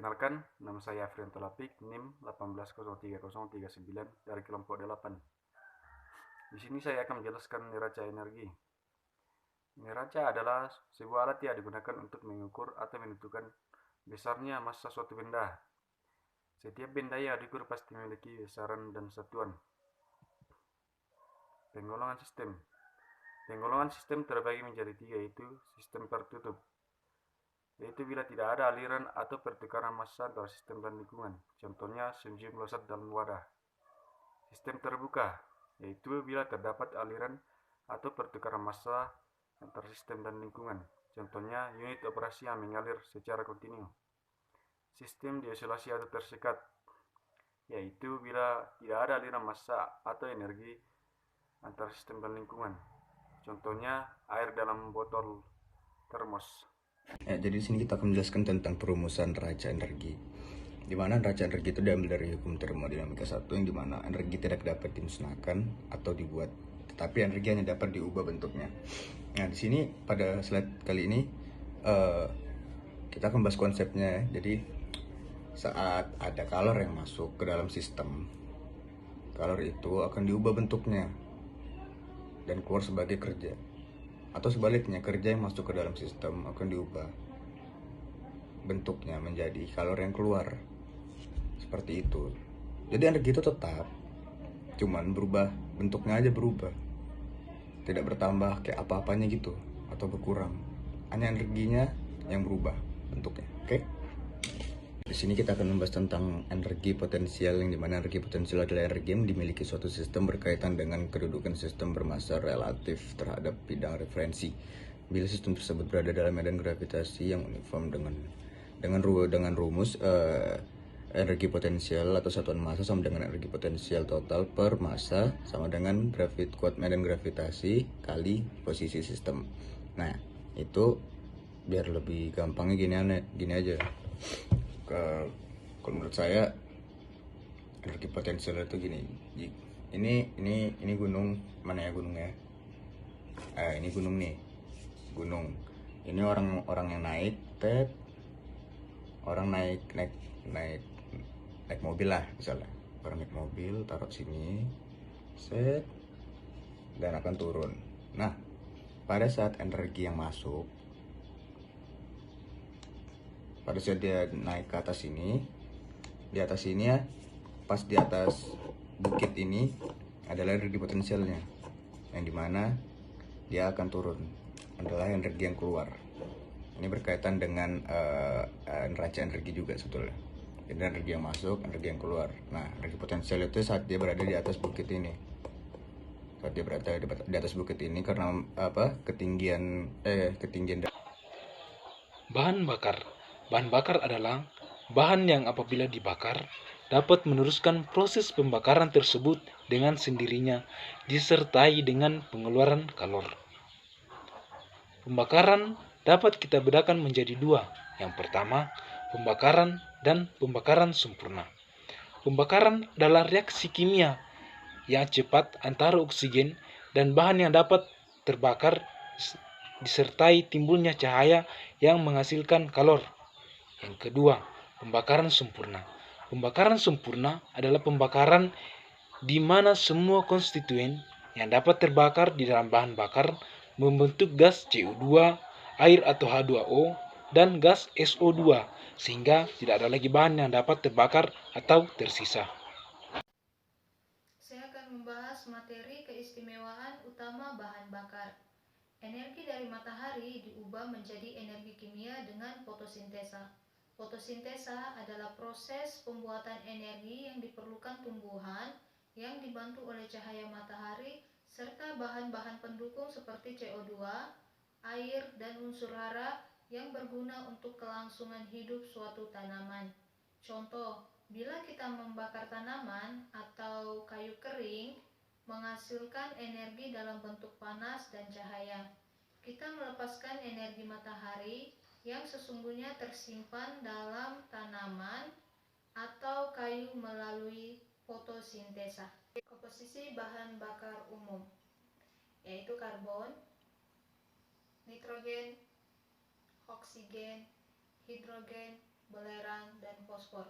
Perkenalkan, nama saya Afrian Tolapik, NIM 18030039 dari kelompok 8. Di sini saya akan menjelaskan neraca energi. Neraca adalah sebuah alat yang digunakan untuk mengukur atau menentukan besarnya massa suatu benda. Setiap benda yang diukur pasti memiliki besaran dan satuan. Penggolongan sistem. Penggolongan sistem terbagi menjadi tiga, yaitu sistem tertutup, yaitu bila tidak ada aliran atau pertukaran massa antara sistem dan lingkungan. Contohnya sumber melesat dalam wadah. Sistem terbuka, yaitu bila terdapat aliran atau pertukaran massa antara sistem dan lingkungan. Contohnya unit operasi yang mengalir secara kontinu. Sistem diisolasi atau tersekat, yaitu bila tidak ada aliran massa atau energi antara sistem dan lingkungan. Contohnya air dalam botol termos. Jadi di sini kita akan menjelaskan tentang perumusan neraca energi. Di mana neraca energi itu diambil dari hukum termodinamika 1, yang dimana energi tidak dapat dimusnahkan atau dibuat, tetapi energi hanya dapat diubah bentuknya. Nah, di sini pada slide kali ini kita akan bahas konsepnya. Jadi saat ada kalor yang masuk ke dalam sistem, kalor itu akan diubah bentuknya dan keluar sebagai kerja. Atau sebaliknya, kerja yang masuk ke dalam sistem akan diubah bentuknya menjadi kalor yang keluar. Seperti itu. Jadi energi itu tetap, cuman berubah, bentuknya aja berubah. Tidak bertambah kayak apa-apanya gitu, atau berkurang. Hanya energinya yang berubah bentuknya. Oke? Di sini kita akan membahas tentang energi potensial, yang dimana energi potensial adalah energi yang dimiliki suatu sistem berkaitan dengan kedudukan sistem bermassa relatif terhadap bidang referensi. Bila sistem tersebut berada dalam medan gravitasi yang uniform dengan rumus energi potensial atau satuan massa sama dengan energi potensial total per massa sama dengan kuat medan gravitasi kali posisi sistem. Nah, itu biar lebih gampangnya gini aja. Kalau menurut saya energi potensial itu gini. Ini gunung, mana ya gunungnya? Ini gunung nih. Gunung. Ini orang yang naik, orang naik mobil lah misalnya. Orang naik mobil, taruh sini, set, dan akan turun. Nah, pada saat energi yang masuk, pada saat dia naik ke atas ini, di atas ini ya, pas di atas bukit ini adalah energi potensialnya, yang dimana dia akan turun adalah energi yang keluar. Ini berkaitan dengan neraca energi juga sebetulnya. Jadi energi yang masuk, energi yang keluar. Nah, energi potensial itu saat dia berada di atas bukit ini. Saat dia berada di atas bukit ini karena ketinggian. Bahan bakar. Bahan bakar adalah bahan yang apabila dibakar dapat meneruskan proses pembakaran tersebut dengan sendirinya disertai dengan pengeluaran kalor. Pembakaran dapat kita bedakan menjadi dua. Yang pertama, pembakaran dan pembakaran sempurna. Pembakaran adalah reaksi kimia yang cepat antara oksigen dan bahan yang dapat terbakar disertai timbulnya cahaya yang menghasilkan kalor. Yang kedua, pembakaran sempurna. Pembakaran sempurna adalah pembakaran di mana semua konstituen yang dapat terbakar di dalam bahan bakar membentuk gas CO2, air atau H2O, dan gas SO2, sehingga tidak ada lagi bahan yang dapat terbakar atau tersisa. Saya akan membahas materi keistimewaan utama bahan bakar. Energi dari matahari diubah menjadi energi kimia dengan fotosintesa. Fotosintesa adalah proses pembuatan energi yang diperlukan tumbuhan yang dibantu oleh cahaya matahari serta bahan-bahan pendukung seperti CO2, air, dan unsur hara yang berguna untuk kelangsungan hidup suatu tanaman. Contoh, bila kita membakar tanaman atau kayu kering, menghasilkan energi dalam bentuk panas dan cahaya. Kita melepaskan energi matahari yang sesungguhnya tersimpan dalam tanaman atau kayu melalui fotosintesa. Komposisi bahan bakar umum yaitu karbon, nitrogen, oksigen, hidrogen, belerang, dan fosfor.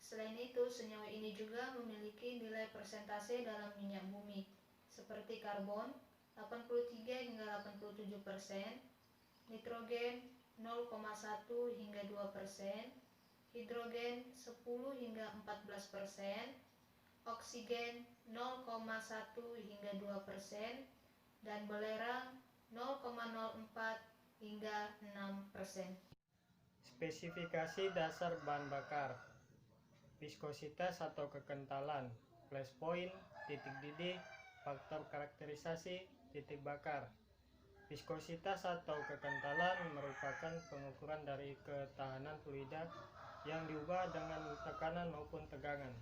Selain itu, senyawa ini juga memiliki nilai persentase dalam minyak bumi, seperti karbon 83 hingga 87%, nitrogen 0,1 hingga 2%, hidrogen 10 hingga 14%, oksigen 0,1 hingga 2%, dan belerang 0,04 hingga 6%. Spesifikasi dasar bahan bakar: viskositas atau kekentalan, flash point, titik didih, faktor karakterisasi, titik bakar. Viskositas atau kekentalan merupakan pengukuran dari ketahanan fluida yang diubah dengan tekanan maupun tegangan.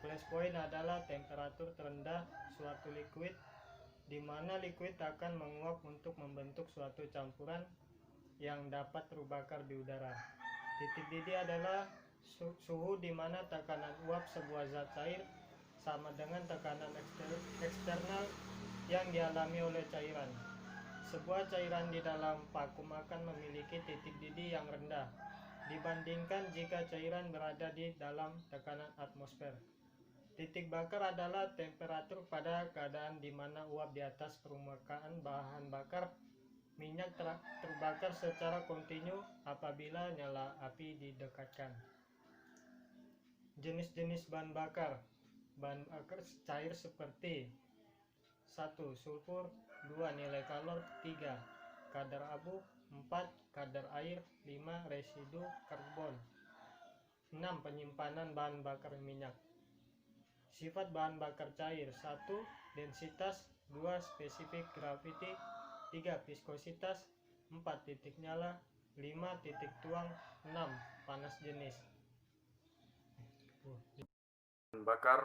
Flash point adalah temperatur terendah suatu liquid, di mana liquid akan menguap untuk membentuk suatu campuran yang dapat terbakar di udara. Titik didih adalah suhu di mana tekanan uap sebuah zat cair sama dengan tekanan eksternal yang dialami oleh cairan. Sebuah cairan di dalam vakum akan memiliki titik didih yang rendah dibandingkan jika cairan berada di dalam tekanan atmosfer. Titik bakar adalah temperatur pada keadaan di mana uap di atas permukaan bahan bakar minyak terbakar secara kontinu apabila nyala api didekatkan. Jenis-jenis bahan bakar. Bahan bakar cair seperti 1. Sulfur, 2. Nilai kalor, 3. Kadar abu, 4. Kadar air, 5. Residu karbon, 6. Penyimpanan bahan bakar minyak. Sifat bahan bakar cair: 1. Densitas, 2. Spesifik graviti, 3. Viskositas, 4. Titik nyala, 5. Titik tuang, 6. Panas jenis. Bahan bakar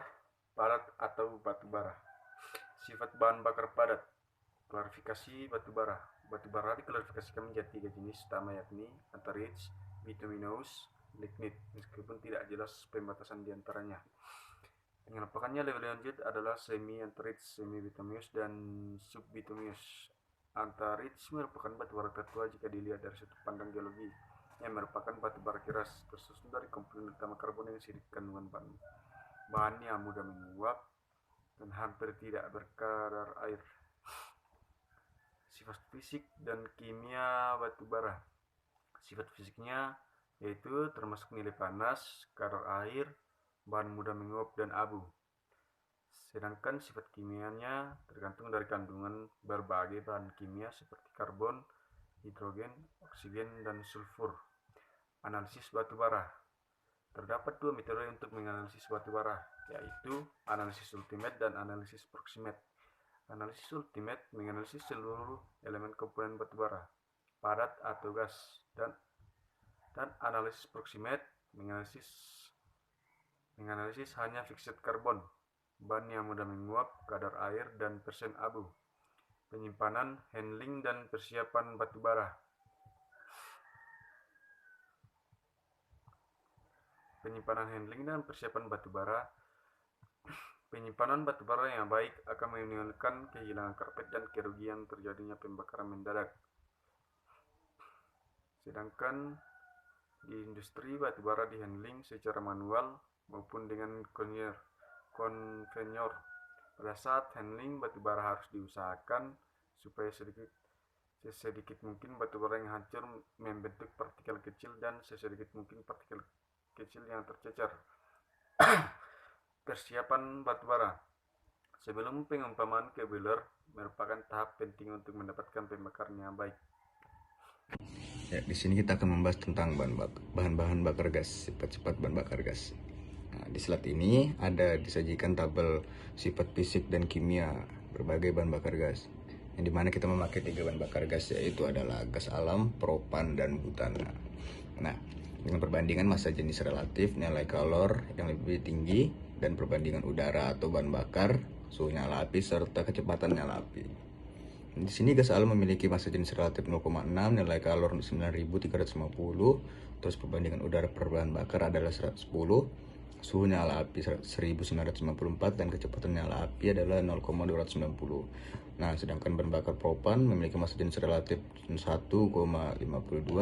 padat atau batu bara. Sifat bahan bakar padat. Klarifikasi batu bara. Batu bara diklarifikasikan menjadi 3 jenis utama, yakni antarits, bituminous, lignit, meskipun tidak jelas pembatasan di antaranya. Pengelompokannya lebih lanjut adalah semi antarits, semi bituminous, dan subbituminous. Antarits merupakan batu bara tertua jika dilihat dari sudut pandang geologi, yang merupakan batu bara keras tersusun dari komponen utama karbon yang sedikit kandungan bahannya mudah menguap dan hampir tidak berkadar air. Sifat fisik dan kimia batu bara. Sifat fisiknya yaitu termasuk nilai panas, kadar air, bahan mudah menguap, dan abu. Sedangkan sifat kimianya tergantung dari kandungan berbagai bahan kimia seperti karbon, hidrogen, oksigen, dan sulfur. Analisis batu bara. Terdapat 2 metode untuk menganalisis batu bara, yaitu analisis ultimate dan analisis proximate. Analisis ultimate menganalisis seluruh elemen komponen batu bara, padat atau gas, dan analisis proximate menganalisis hanya fixed karbon, bahan yang mudah menguap, kadar air, dan persen abu. Penyimpanan, handling, dan persiapan batu bara. Penyimpanan, handling, dan persiapan batu bara. Penyimpanan batu bara yang baik akan meminimalkan kehilangan karpet dan kerugian terjadinya pembakaran mendadak. Sedangkan di industri batu bara dihandling secara manual maupun dengan konveyor. Pada saat handling, batu bara harus diusahakan supaya sesedikit mungkin batu bara yang hancur membentuk partikel kecil dan sesedikit mungkin partikel kecil yang tercecer. Persiapan batu bara. Sebelum pengumpaman ke boiler merupakan tahap penting untuk mendapatkan pembakaran yang baik. Ya, di sini kita akan membahas tentang bahan-bahan bakar gas, sifat-sifat bahan bakar gas. Nah, di slide ini ada disajikan tabel sifat fisik dan kimia berbagai bahan bakar gas, yang dimana kita memakai 3 bahan bakar gas, yaitu adalah gas alam, propan, dan butana. Nah, dengan perbandingan massa jenis relatif, nilai kalor yang lebih tinggi, dan perbandingan udara atau bahan bakar, suhu nyala api, serta kecepatan nyala api. Di sini gas alam memiliki massa jenis relatif 0,6, nilai kalor 9.350, terus perbandingan udara per bahan bakar adalah 110, suhu nyala api 1954 dan kecepatan nyala api adalah 0,290. Nah, sedangkan bahan bakar propan memiliki massa jenis relatif 1,52,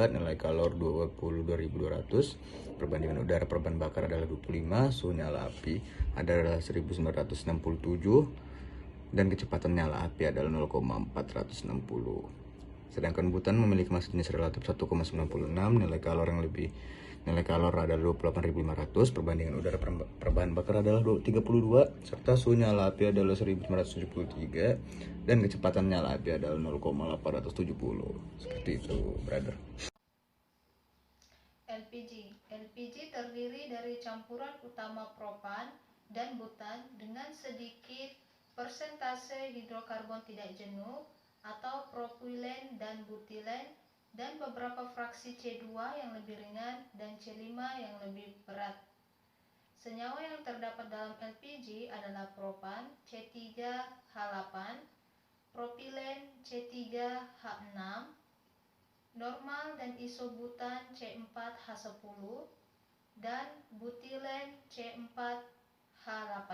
nilai kalor 22.200, perbandingan udara per bahan bakar adalah 25, suhu nyala api adalah 1967, dan kecepatan nyala api adalah 0,460. Sedangkan butan memiliki massa jenis relatif 1,96, nilai kalor adalah 28.500, perbandingan udara per bahan bakar adalah 32, serta suhu nyala api adalah 1973, dan kecepatan nyala api adalah 0,870. Seperti itu, brother. LPG terdiri dari campuran utama propan dan butan dengan sedikit persentase hidrokarbon tidak jenuh atau propilen dan butilen, dan beberapa fraksi C2 yang lebih ringan dan C5 yang lebih berat. Senyawa yang terdapat dalam LPG adalah propan C3H8, propilen C3H6, normal dan isobutan C4H10, dan butilen C4H8.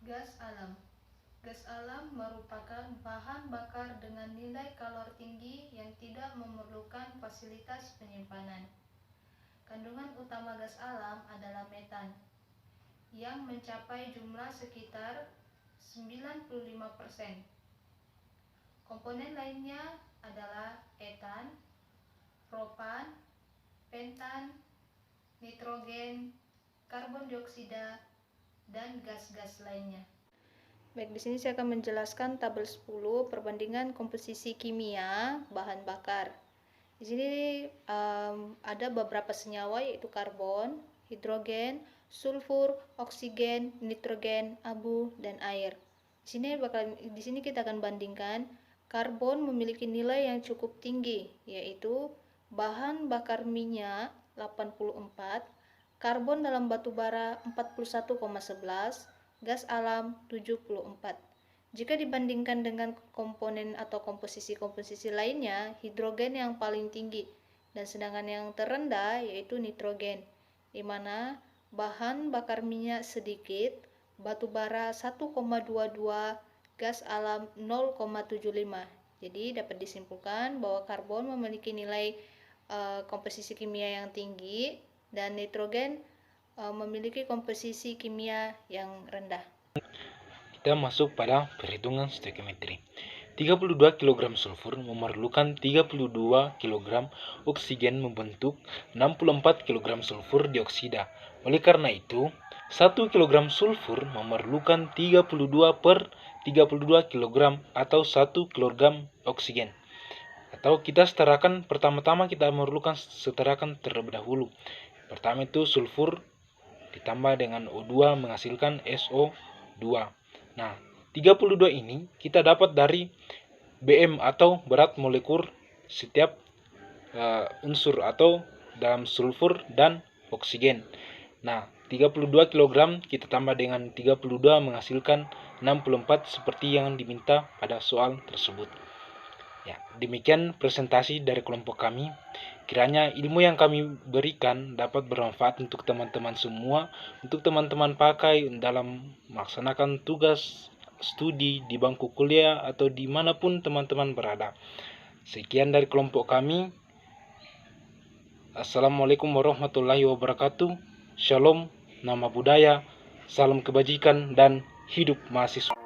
Gas alam. Gas alam merupakan bahan bakar dengan nilai kalor tinggi yang tidak memerlukan fasilitas penyimpanan. Kandungan utama gas alam adalah metan, yang mencapai jumlah sekitar 95%. Komponen lainnya adalah etan, propan, pentan, nitrogen, karbon dioksida, dan gas-gas lainnya. Baik, di sini saya akan menjelaskan tabel 10 perbandingan komposisi kimia bahan bakar. Di sini ada beberapa senyawa, yaitu karbon, hidrogen, sulfur, oksigen, nitrogen, abu, dan air. Di sini kita akan bandingkan. Karbon memiliki nilai yang cukup tinggi, yaitu bahan bakar minyak 84, karbon dalam batu bara 41,11, gas alam 74. Jika dibandingkan dengan komponen atau komposisi-komposisi lainnya, hidrogen yang paling tinggi, dan sedangkan yang terendah yaitu nitrogen, di mana bahan bakar minyak sedikit, batu bara 1,22, gas alam 0,75. Jadi dapat disimpulkan bahwa karbon memiliki nilai komposisi kimia yang tinggi, dan nitrogen memiliki komposisi kimia yang rendah. Kita masuk pada perhitungan stoikiometri. 32 kg sulfur memerlukan 32 kg oksigen membentuk 64 kg sulfur dioksida. Oleh karena itu, 1 kg sulfur memerlukan 32 per 32 kg atau 1 kg oksigen. Atau kita setarakan, pertama-tama kita memerlukan setarakan terlebih dahulu. Pertama itu sulfur ditambah dengan O2 menghasilkan SO2. Nah, 32 ini kita dapat dari BM atau berat molekul setiap unsur atau dalam sulfur dan oksigen. Nah, 32 kg kita tambah dengan 32 menghasilkan 64 seperti yang diminta pada soal tersebut. Ya, demikian presentasi dari kelompok kami. Kiranya ilmu yang kami berikan dapat bermanfaat untuk teman-teman semua, untuk teman-teman pakai dalam melaksanakan tugas studi di bangku kuliah atau dimanapun teman-teman berada. Sekian dari kelompok kami. Assalamualaikum warahmatullahi wabarakatuh. Shalom, nama budaya, salam kebajikan, dan hidup mahasiswa.